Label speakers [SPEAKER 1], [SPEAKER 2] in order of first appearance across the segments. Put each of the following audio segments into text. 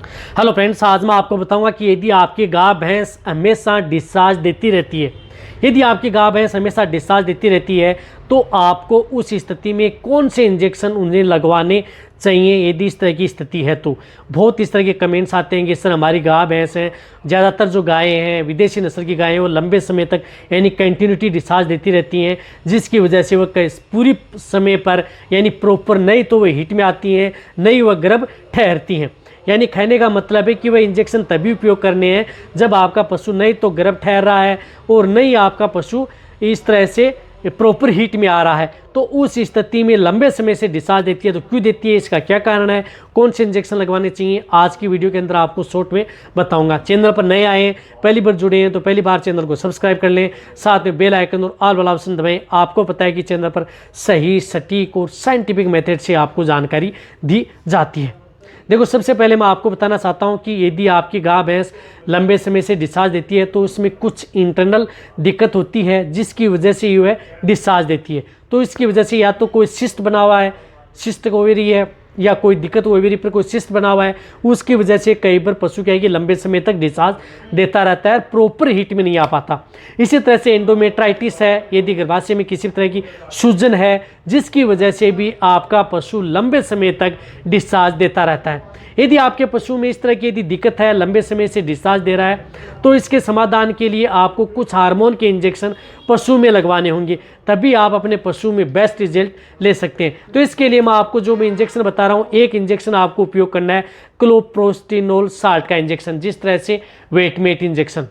[SPEAKER 1] Hello friends, आज मैं आपको बताऊंगा कि यदि आपकी गाय भैंस हमेशा डिस्चार्ज देती रहती है, यदि आपकी गाय भैंस हमेशा डिस्चार्ज देती रहती है तो आपको उस स्थिति में कौन से इंजेक्शन उन्हें लगवाने चाहिए। यदि इस तरह की स्थिति है तो बहुत इस तरह के कमेंट्स आते हैं कि सर हमारी गाय भैंस हैं, ज़्यादातर जो गायें हैं विदेशी नस्ल की गायें वो लंबे समय तक यानी कंटिन्यूटी डिस्चार्ज देती रहती हैं, जिसकी वजह से वह पूरी समय पर यानी प्रॉपर नहीं तो वह हीट में आती हैं, नहीं वह गर्भ ठहरती हैं। यानी कहने का मतलब है कि वह इंजेक्शन तभी उपयोग करने हैं जब आपका पशु नहीं तो गर्भ ठहर रहा है और नहीं आपका पशु इस तरह से प्रॉपर हीट में आ रहा है। तो उस स्थिति में लंबे समय से डिस्चार्ज देती है तो क्यों देती है, इसका क्या कारण है, कौन से इंजेक्शन लगवाने चाहिए, आज की वीडियो के अंदर आपको शॉर्ट में बताऊंगा। चैनल पर नए आए हैं, पहली बार जुड़े हैं तो पहली बार चैनल को सब्सक्राइब कर लें, साथ में बेल आइकन और ऑल वाला ऑप्शन दबाएं। आपको पता है कि चैनल पर सही सटीक और साइंटिफिक मेथड से आपको जानकारी दी जाती है। देखो, सबसे पहले मैं आपको बताना चाहता हूं कि यदि आपकी गाय भैंस लंबे समय से डिस्चार्ज देती है तो उसमें कुछ इंटरनल दिक्कत होती है जिसकी वजह से ये डिस्चार्ज देती है। तो इसकी वजह से या तो कोई सिस्ट बना हुआ है, सिस्ट ओवेरी है, या कोई दिक्कत ओवेरी पर कोई सिस्ट बना हुआ है, उसकी वजह से कई बार पशु क्या है कि लंबे समय तक डिस्चार्ज देता रहता है, प्रॉपर हीट में नहीं आ पाता। इसी तरह से एंडोमेट्राइटिस है, यदि गर्भाशय में किसी तरह की सूजन है जिसकी वजह से भी आपका पशु लंबे समय तक डिस्चार्ज देता रहता है। यदि आपके पशु में इस तरह की यदि दिक्कत है, लंबे समय से डिस्चार्ज दे रहा है, तो इसके समाधान के लिए आपको कुछ हार्मोन के इंजेक्शन पशु में लगवाने होंगे, तभी आप अपने पशु में बेस्ट रिजल्ट ले सकते हैं। तो इसके लिए मैं आपको जो मैं इंजेक्शन बता रहा हूँ, एक इंजेक्शन आपको उपयोग करना है क्लोप्रोस्टिनोल साल्ट का इंजेक्शन, जिस तरह से वेटमेट इंजेक्शन।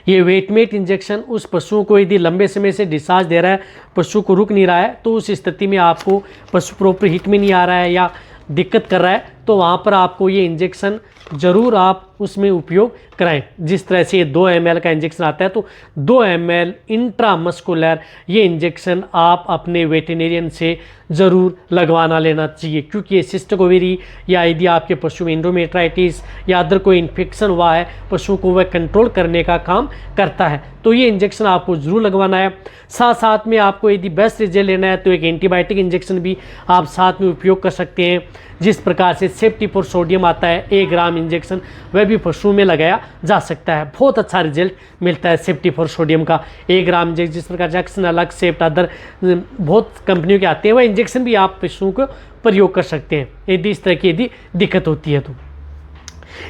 [SPEAKER 1] ये वेटमेट इंजेक्शन उस पशुओं को यदि लंबे समय से डिस्चार्ज दे रहा है, पशु को रुक नहीं रहा है, तो उस स्थिति में आपको पशु प्रॉपर हीट में नहीं आ रहा है या दिक्कत कर रहा है, तो वहाँ पर आपको ये इंजेक्शन ज़रूर आप उसमें उपयोग कराएं। जिस तरह से ये 2 ml का इंजेक्शन आता है तो 2 ml इंट्रामस्कुलर ये इंजेक्शन आप अपने वेटेरिनियन से ज़रूर लगवाना लेना चाहिए, क्योंकि ये सिस्टिक ओवेरी या यदि आपके पशु में एंडोमेट्राइटिस या अदर कोई इन्फेक्शन हुआ है, पशु को वह कंट्रोल करने का काम करता है। तो ये इंजेक्शन आपको ज़रूर लगवाना है। साथ साथ में आपको यदि बेस्ट रिजल्ट लेना है तो एक एंटीबायोटिक इंजेक्शन भी आप साथ में उपयोग कर सकते हैं। जिस प्रकार से सेफ्टी फॉर सोडियम आता है 1 ग्राम इंजेक्शन, वह भी पशु में लगाया जा सकता है, बहुत अच्छा रिजल्ट मिलता है सेफ्टी फॉर सोडियम का 1 ग्राम इंजेक्शन। जिस प्रकार जैक्सन अलग सेफ्ट अदर बहुत कंपनियों के आते हैं, वह इंजेक्शन भी आप पशुओं को प्रयोग कर सकते हैं यदि इस तरह की यदि दिक्कत होती है तो।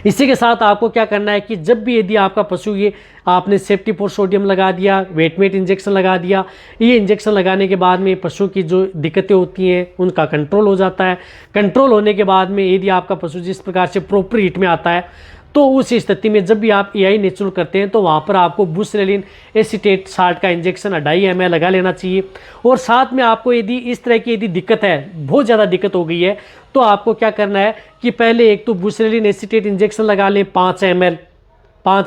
[SPEAKER 1] इसी के साथ आपको क्या करना है कि जब भी यदि आपका पशु ये आपने सेफ्टी फॉर सोडियम लगा दिया, वेटमेट इंजेक्शन लगा दिया, ये इंजेक्शन लगाने के बाद में पशु की जो दिक्कतें होती हैं उनका कंट्रोल हो जाता है। कंट्रोल होने के बाद में यदि आपका पशु जिस प्रकार से प्रॉपर हीट में आता है, तो उस स्थिति में जब भी आप एआई नेचुरल करते हैं तो वहाँ पर आपको बुसरेलिन एसीटेट साल्ट का इंजेक्शन 2.5 ml लगा लेना चाहिए। और साथ में आपको यदि इस तरह की यदि दिक्कत है, बहुत ज़्यादा दिक्कत हो गई है, तो आपको क्या करना है कि पहले एक तो बुसरेलिन एसीटेट इंजेक्शन लगा लें 5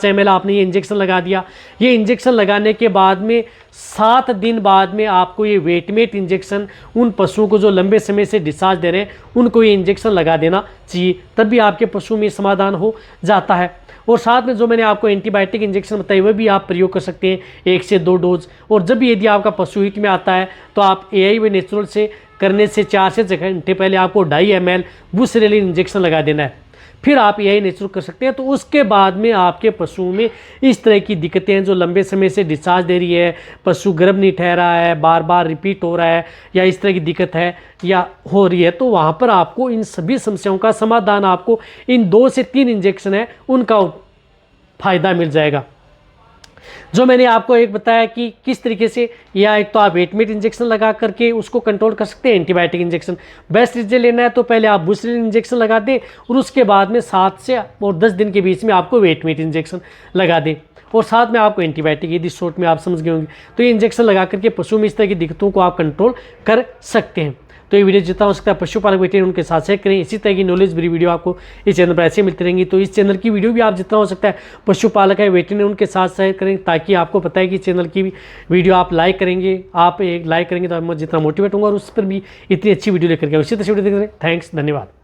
[SPEAKER 1] ml आपने ये इंजेक्शन लगा दिया। ये इंजेक्शन लगाने के बाद में 7 दिन बाद में आपको ये वेटमेट इंजेक्शन उन पशुओं को जो लंबे समय से डिस्चार्ज दे रहे हैं उनको ये इंजेक्शन लगा देना चाहिए, तभी आपके पशु में समाधान हो जाता है। और साथ में जो मैंने आपको एंटीबायोटिक इंजेक्शन बताई वह भी आप प्रयोग कर सकते हैं 1 से 2 डोज। और जब भी यदि आपका पशु हीट में आता है तो आप एआई व नेचुरल से करने से 4 से 6 घंटे पहले आपको 2.5 ml बुसरेलिन इंजेक्शन लगा देना है, फिर आप यही नेचुरल कर सकते हैं। तो उसके बाद में आपके पशुओं में इस तरह की दिक्कतें हैं जो लंबे समय से डिस्चार्ज दे रही है, पशु गर्भ नहीं ठहरा है, बार बार रिपीट हो रहा है, या इस तरह की दिक्कत है या हो रही है, तो वहाँ पर आपको इन सभी समस्याओं का समाधान आपको इन 2 से 3 इंजेक्शन है उनका फ़ायदा मिल जाएगा। जो मैंने आपको एक बताया कि किस तरीके से, या एक तो आप वेटमेट इंजेक्शन लगा करके उसको कंट्रोल कर सकते हैं, एंटीबायोटिक इंजेक्शन। बेस्ट रिजल्ट लेना है तो पहले आप बुसरेलिन इंजेक्शन लगा दें और उसके बाद में 7 से और 10 दिन के बीच में आपको वेटमेट इंजेक्शन लगा दें, और साथ में आपको एंटीबायोटिक, यदि शॉर्ट में आप समझ गए होंगे, तो ये इंजेक्शन लगा करके पशु में इस तरह की दिक्कतों को आप कंट्रोल कर सकते हैं। तो ये वीडियो जितना हो सकता है पशुपालक वेटेरियन उनके साथ शेयर करें। इसी तरह की नॉलेज भरी वीडियो आपको इस चैनल पर ऐसे मिलती रहेंगी। तो इस चैनल की वीडियो भी आप जितना हो सकता है पशुपालक है वेटेरियन उनके साथ शेयर करें, ताकि आपको पता है कि चैनल की वीडियो आप लाइक करेंगे, आप एक लाइक करेंगे तो मैं जितना मोटिवेट होंगे और उस पर भी इतनी अच्छी वीडियो लेकर के उसी तरह से वीडियो देख रहे हैं। थैंक्स, धन्यवाद।